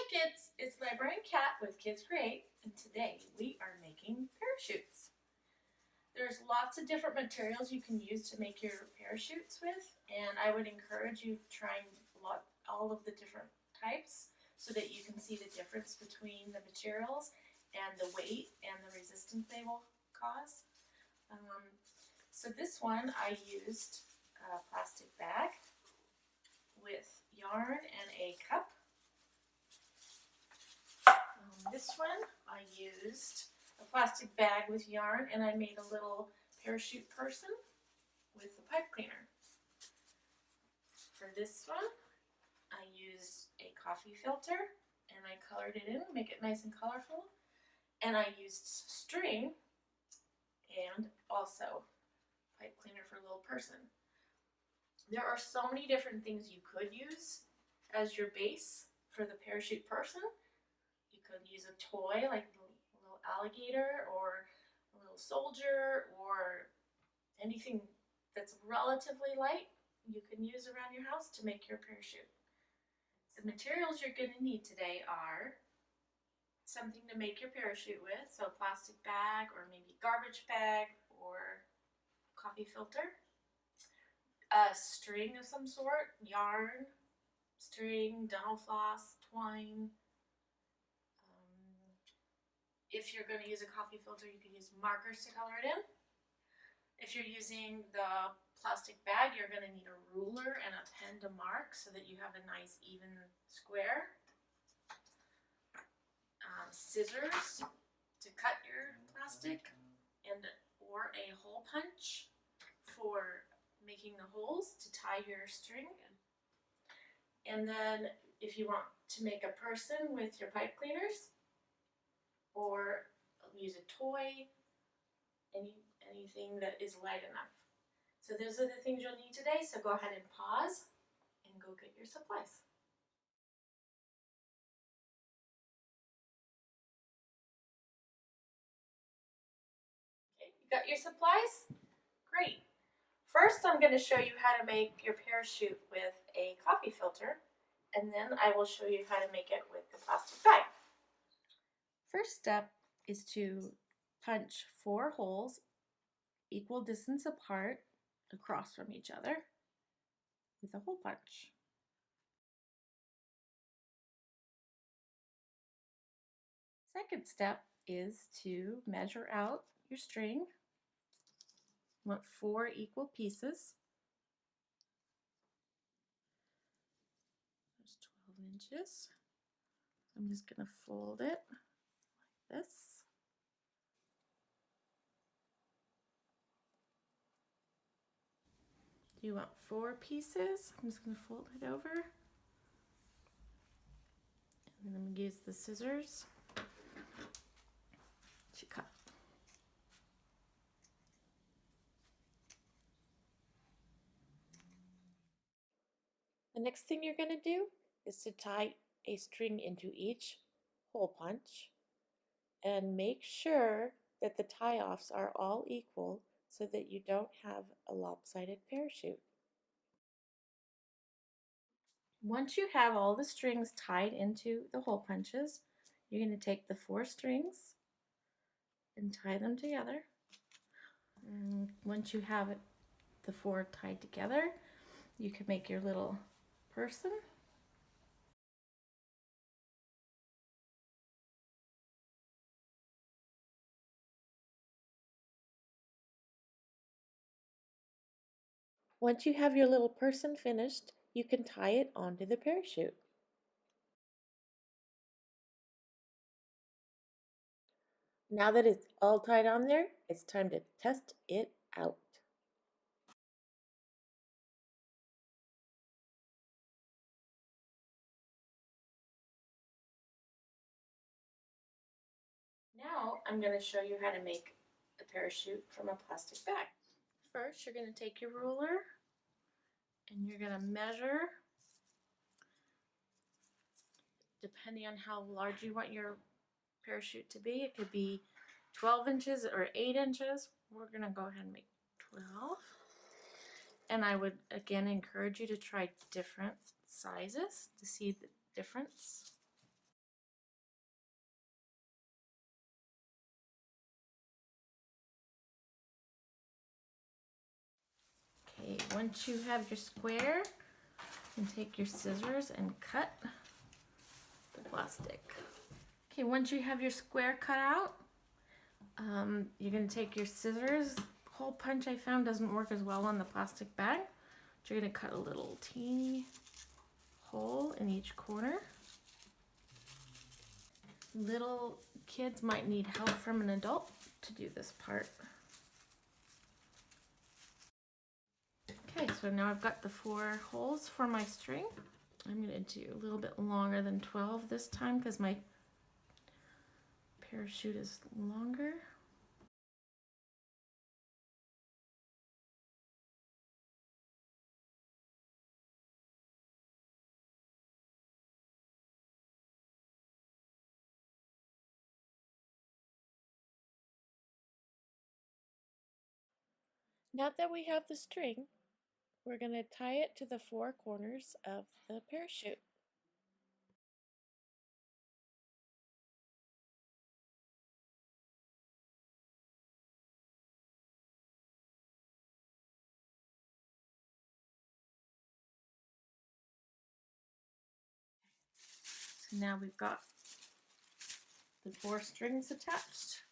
Hi kids, it's Librarian Cat with Kids Create, and today we are making parachutes. There's lots of different materials you can use to make your parachutes with, and I would encourage you trying all of the different types so that you can see the difference between the materials and the weight and the resistance they will cause. So this one I used a plastic bag with yarn and a cup. This one I used a plastic bag with yarn and I made a little parachute person with the pipe cleaner. For this one I used a coffee filter and I colored it in, make it nice and colorful, and I used string and also pipe cleaner for a little person. There are so many different things you could use as your base for the parachute person. You could use a toy like a little alligator or a little soldier or anything that's relatively light you can use around your house to make your parachute. The materials you're going to need today are something to make your parachute with, so a plastic bag or maybe garbage bag or coffee filter, a string of some sort, yarn, string, dental floss, twine. If you're going to use a coffee filter, you can use markers to color it in. If you're using the plastic bag, you're going to need a ruler and a pen to mark so that you have a nice even square. Scissors to cut your plastic, and or a hole punch for making the holes to tie your string. And then if you want to make a person with your pipe cleaners or use a toy, anything that is light enough. So those are the things you'll need today, so go ahead and pause and go get your supplies. Okay, you got your supplies? Great. First, I'm going to show you how to make your parachute with a coffee filter, and then I will show you how to make it with the plastic bag. First step is to punch 4 holes equal distance apart across from each other with a hole punch. Second step is to measure out your string. You want 4 equal pieces. There's 12 inches. I'm just going to fold it like this. You want 4 pieces. I'm just going to fold it over. And then I'm going to use the scissors to cut. The next thing you're going to do is to tie a string into each hole punch and make sure that the tie-offs are all equal so that you don't have a lopsided parachute. Once you have all the strings tied into the hole punches, you're going to take the 4 strings and tie them together. And once you have the 4 tied together, you can make your little person. Once you have your little person finished, you can tie it onto the parachute. Now that it's all tied on there, it's time to test it out. Now I'm going to show you how to make a parachute from a plastic bag. First, you're going to take your ruler and you're going to measure, depending on how large you want your parachute to be. It could be 12 inches or 8 inches. We're going to go ahead and make 12. And I would again encourage you to try different sizes to see the difference. once you have your square, you take your scissors and cut the plastic. Okay, once you have your square cut out, you're going to take your scissors. Hole punch I found doesn't work as well on the plastic bag. So you're going to cut a little teeny hole in each corner. Little kids might need help from an adult to do this part. Okay, so now I've got the 4 holes for my string. I'm going to do a little bit longer than 12 this time because my parachute is longer. Now that we have the string, we're going to tie it to the 4 corners of the parachute. So now we've got the 4 strings attached.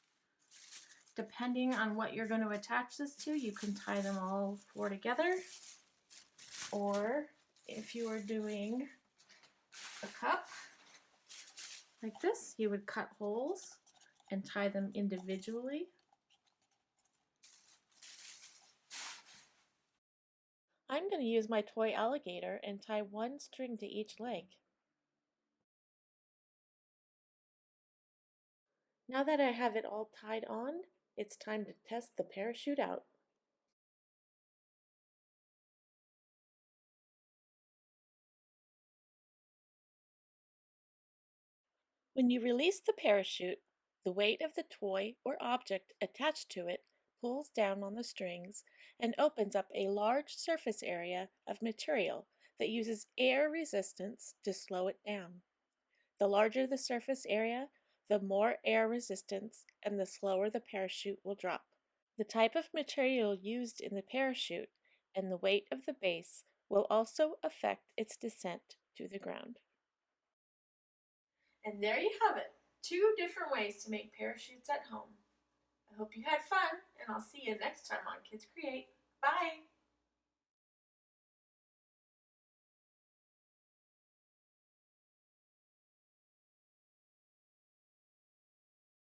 Depending on what you're going to attach this to, you can tie them all 4 together, or if you are doing a cup like this, you would cut holes and tie them individually. I'm going to use my toy alligator and tie 1 string to each leg. Now that I have it all tied on, it's time to test the parachute out. When you release the parachute, the weight of the toy or object attached to it pulls down on the strings and opens up a large surface area of material that uses air resistance to slow it down. The larger the surface area, the more air resistance and the slower the parachute will drop. The type of material used in the parachute and the weight of the base will also affect its descent to the ground. And there you have it, 2 different ways to make parachutes at home. I hope you had fun, and I'll see you next time on Kids Create.